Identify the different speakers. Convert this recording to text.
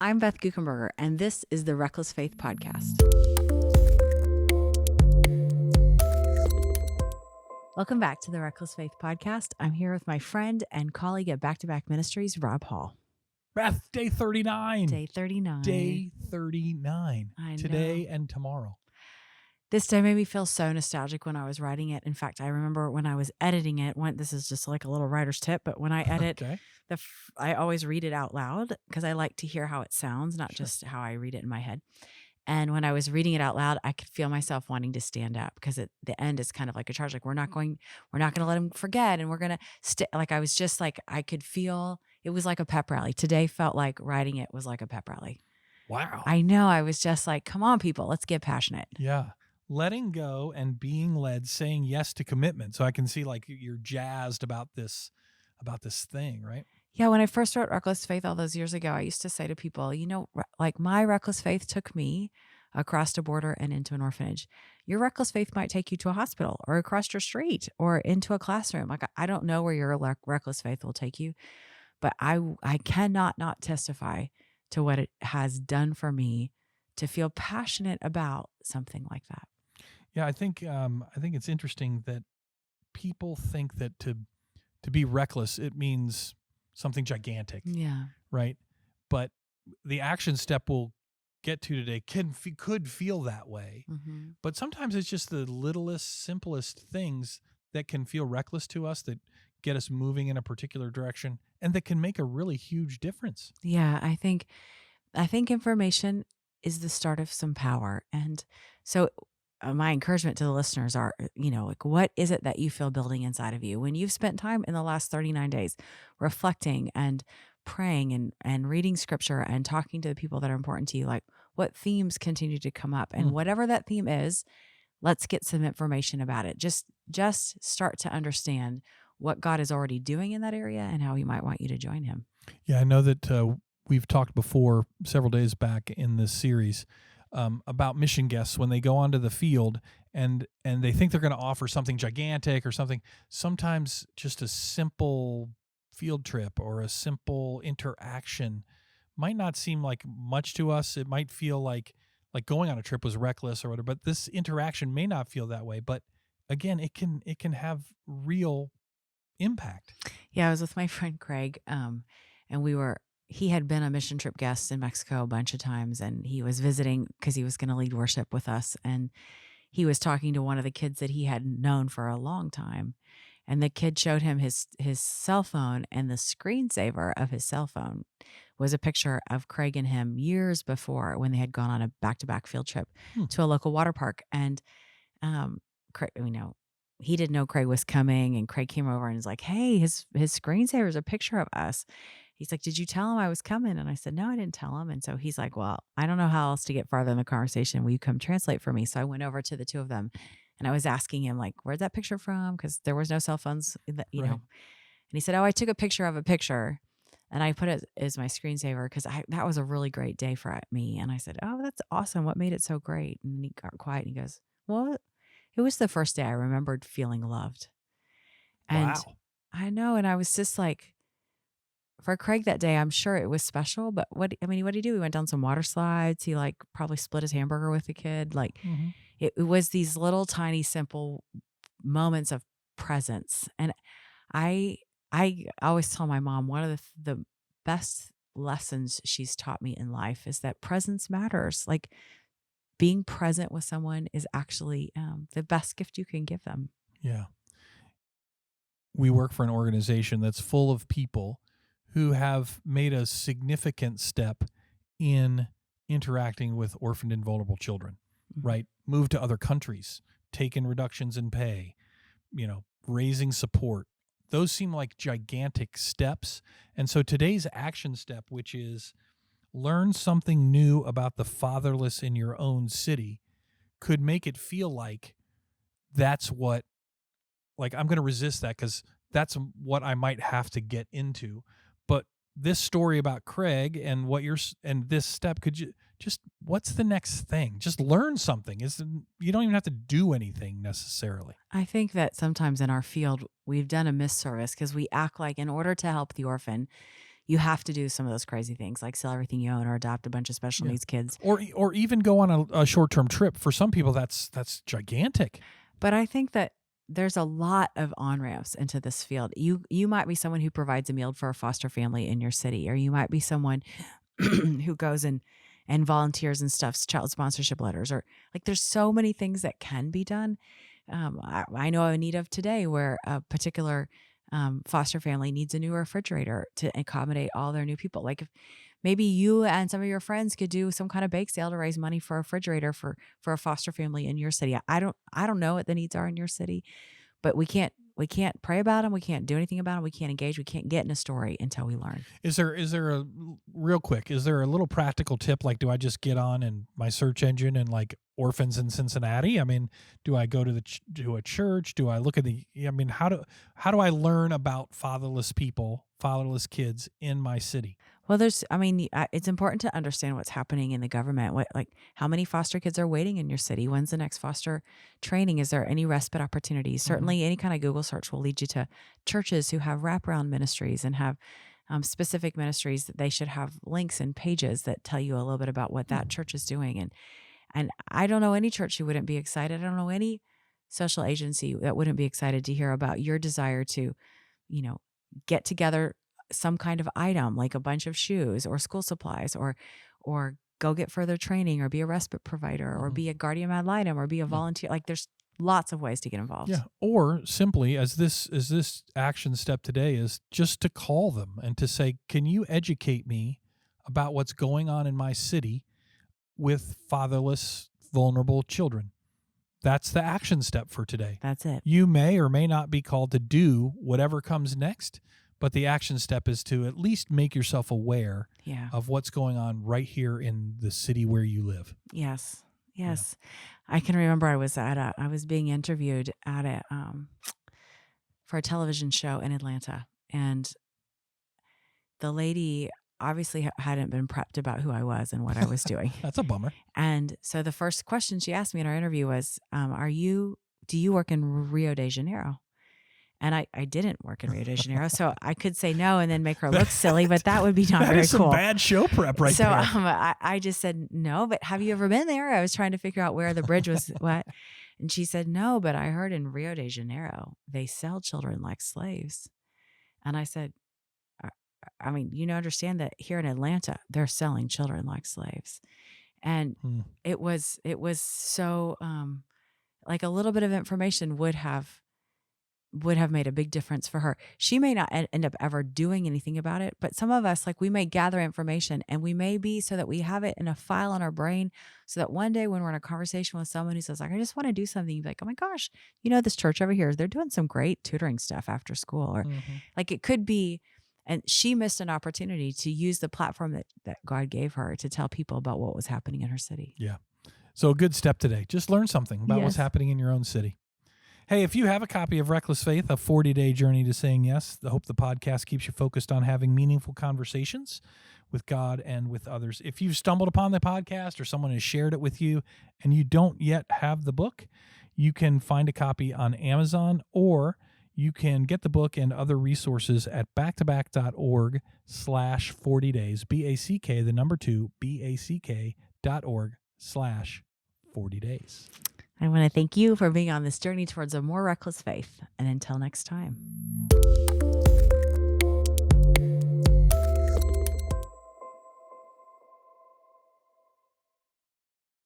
Speaker 1: I'm Beth Guckenberger, and this is the Reckless Faith Podcast. Welcome back to the Reckless Faith Podcast. I'm here with my friend and colleague at Back to Back Ministries, Rob Hall.
Speaker 2: Beth, day 39.
Speaker 1: Day 39.
Speaker 2: Day 39.
Speaker 1: I
Speaker 2: Today
Speaker 1: know.
Speaker 2: and tomorrow.
Speaker 1: This day made me feel so nostalgic when I was writing it. In fact, I remember when I was editing it, this is just like a little writer's tip, but when I edit,
Speaker 2: Okay.
Speaker 1: I always read it out loud because I like to hear how it sounds, not just how I read it in my head. And when I was reading it out loud, I could feel myself wanting to stand up because at the end is kind of like a charge. Like we're not going to let him forget, and we're going to stay. Like I was just like, I could feel it was like a pep rally. Today felt like writing it was like a pep rally.
Speaker 2: Wow.
Speaker 1: I know. I was just like, come on, people, let's get passionate.
Speaker 2: Yeah. Letting go and being led, saying yes to commitment. So I can see like you're jazzed about this thing, right?
Speaker 1: Yeah, when I first wrote Reckless Faith all those years ago, I used to say to people, like my reckless faith took me across a border and into an orphanage. Your reckless faith might take you to a hospital or across your street or into a classroom. Like I don't know where your reckless faith will take you, but I cannot not testify to what it has done for me to feel passionate about something like that.
Speaker 2: Yeah, I think it's interesting that people think that to be reckless, it means something gigantic.
Speaker 1: Yeah.
Speaker 2: Right. But the action step we'll get to today could feel that way.
Speaker 1: Mm-hmm.
Speaker 2: But sometimes it's just the littlest, simplest things that can feel reckless to us that get us moving in a particular direction and that can make a really huge difference.
Speaker 1: Yeah, I think information is the start of some power. And so my encouragement to the listeners are, like what is it that you feel building inside of you when you've spent time in the last 39 days reflecting and praying and reading scripture and talking to the people that are important to you, like what themes continue to come up, and whatever that theme is, let's get some information about it. Just start to understand what God is already doing in that area and how he might want you to join him.
Speaker 2: Yeah, I know that we've talked before several days back in this series about mission guests when they go onto the field and they think they're going to offer something gigantic or something. Sometimes just a simple field trip or a simple interaction might not seem like much to us. It might feel like going on a trip was reckless or whatever, but this interaction may not feel that way. But again, it can have real impact.
Speaker 1: Yeah, I was with my friend Craig, and he had been a mission trip guest in Mexico a bunch of times, and he was visiting because he was going to lead worship with us. And he was talking to one of the kids that he had known for a long time. And the kid showed him his cell phone, and the screensaver of his cell phone was a picture of Craig and him years before when they had gone on a back-to-back field trip to a local water park. And Craig, he didn't know Craig was coming, and Craig came over and was like, hey, his screensaver is a picture of us. He's like, did you tell him I was coming? And I said, no, I didn't tell him. And so he's like, well, I don't know how else to get farther in the conversation. Will you come translate for me? So I went over to the two of them and I was asking him, like, where'd that picture from? Because there was no cell phones, know. And he said, oh, I took a picture of a picture and I put it as my screensaver because that was a really great day for me. And I said, oh, that's awesome. What made it so great? And he got quiet and he goes, well, it was the first day I remembered feeling loved. And
Speaker 2: wow.
Speaker 1: I know. And I was just like, for Craig that day, I'm sure it was special, but what did he do? He went down some water slides. He probably split his hamburger with the kid. It was these little tiny, simple moments of presence. And I always tell my mom, one of the best lessons she's taught me in life is that presence matters. Like being present with someone is actually the best gift you can give them.
Speaker 2: Yeah. We work for an organization that's full of people who have made a significant step in interacting with orphaned and vulnerable children, right? Moved to other countries, taken reductions in pay, raising support. Those seem like gigantic steps. And so today's action step, which is learn something new about the fatherless in your own city, could make it feel like that's what, I'm going to resist that because that's what I might have to get into. But this story about Craig and and this step, could you just, what's the next thing? Just learn something. You don't even have to do anything necessarily.
Speaker 1: I think that sometimes in our field, we've done a misservice because we act like in order to help the orphan, you have to do some of those crazy things like sell everything you own or adopt a bunch of special
Speaker 2: Yeah.
Speaker 1: needs kids.
Speaker 2: Or even go on a short-term trip. For some people, that's gigantic.
Speaker 1: But I think that there's a lot of on-ramps into this field. You might be someone who provides a meal for a foster family in your city, or you might be someone who goes and volunteers and stuffs child sponsorship letters, or like there's so many things that can be done. I know a need of today where a particular foster family needs a new refrigerator to accommodate all their new people. Like if maybe you and some of your friends could do some kind of bake sale to raise money for a refrigerator for a foster family in your city. I don't know what the needs are in your city, but we can't pray about them. We can't do anything about them. We can't engage. We can't get in a story until we learn.
Speaker 2: Is there a real quick? Is there a little practical tip? Like, do I just get on in my search engine and like orphans in Cincinnati? I mean, do I go to to a church? Do I look at I mean, how do I learn about fatherless people, fatherless kids in my city?
Speaker 1: Well, it's important to understand what's happening in the government. Like, how many foster kids are waiting in your city? When's the next foster training? Is there any respite opportunities?
Speaker 2: Mm-hmm.
Speaker 1: Certainly, any kind of Google search will lead you to churches who have wraparound ministries and have specific ministries that they should have links and pages that tell you a little bit about what that church is doing. And I don't know any church who wouldn't be excited. I don't know any social agency that wouldn't be excited to hear about your desire to, you know, get together some kind of item like a bunch of shoes or school supplies or go get further training or be a respite provider or
Speaker 2: Mm-hmm.
Speaker 1: be a guardian ad litem or be a
Speaker 2: Yeah.
Speaker 1: volunteer. Like there's lots of ways to get involved.
Speaker 2: Yeah. Or simply as this action step today is just to call them and to say, can you educate me about what's going on in my city with fatherless, vulnerable children? That's the action step for today.
Speaker 1: That's it.
Speaker 2: You may or may not be called to do whatever comes next, but the action step is to at least make yourself aware
Speaker 1: Yeah.
Speaker 2: of what's going on right here in the city where you live.
Speaker 1: Yes. Yes. I can remember I was being interviewed for a television show in Atlanta, and the lady obviously hadn't been prepped about who I was and what I was doing.
Speaker 2: That's a bummer.
Speaker 1: And so the first question she asked me in our interview was, do you work in Rio de Janeiro? And I didn't work in Rio de Janeiro, so I could say no and then make her look silly, but that would be not
Speaker 2: That
Speaker 1: very
Speaker 2: is some
Speaker 1: cool.
Speaker 2: bad show prep right
Speaker 1: So
Speaker 2: there.
Speaker 1: I just said no, but have you ever been there? I was trying to figure out where the bridge was what. And she said, no, but I heard in Rio de Janeiro, they sell children like slaves. And I said, I mean, understand that here in Atlanta, they're selling children like slaves. And it was so like a little bit of information would have made a big difference for her. She may not end up ever doing anything about it, but some of us, like, we may gather information and we may be so that we have it in a file on our brain so that one day when we're in a conversation with someone who says like, I just want to do something, you'd be like, oh my gosh, this church over here, they're doing some great tutoring stuff after school. Or like it could be, and she missed an opportunity to use the platform that God gave her to tell people about what was happening in her city.
Speaker 2: Yeah. So a good step today. Just learn something about what's happening in your own city. Hey, if you have a copy of Reckless Faith, a 40-day journey to saying yes, I hope the podcast keeps you focused on having meaningful conversations with God and with others. If you've stumbled upon the podcast or someone has shared it with you and you don't yet have the book, you can find a copy on Amazon, or you can get the book and other resources at backtoback.org/40 days, BACK, the number 2, BACK.org/40 days.
Speaker 1: I want to thank you for being on this journey towards a more reckless faith. And until next time.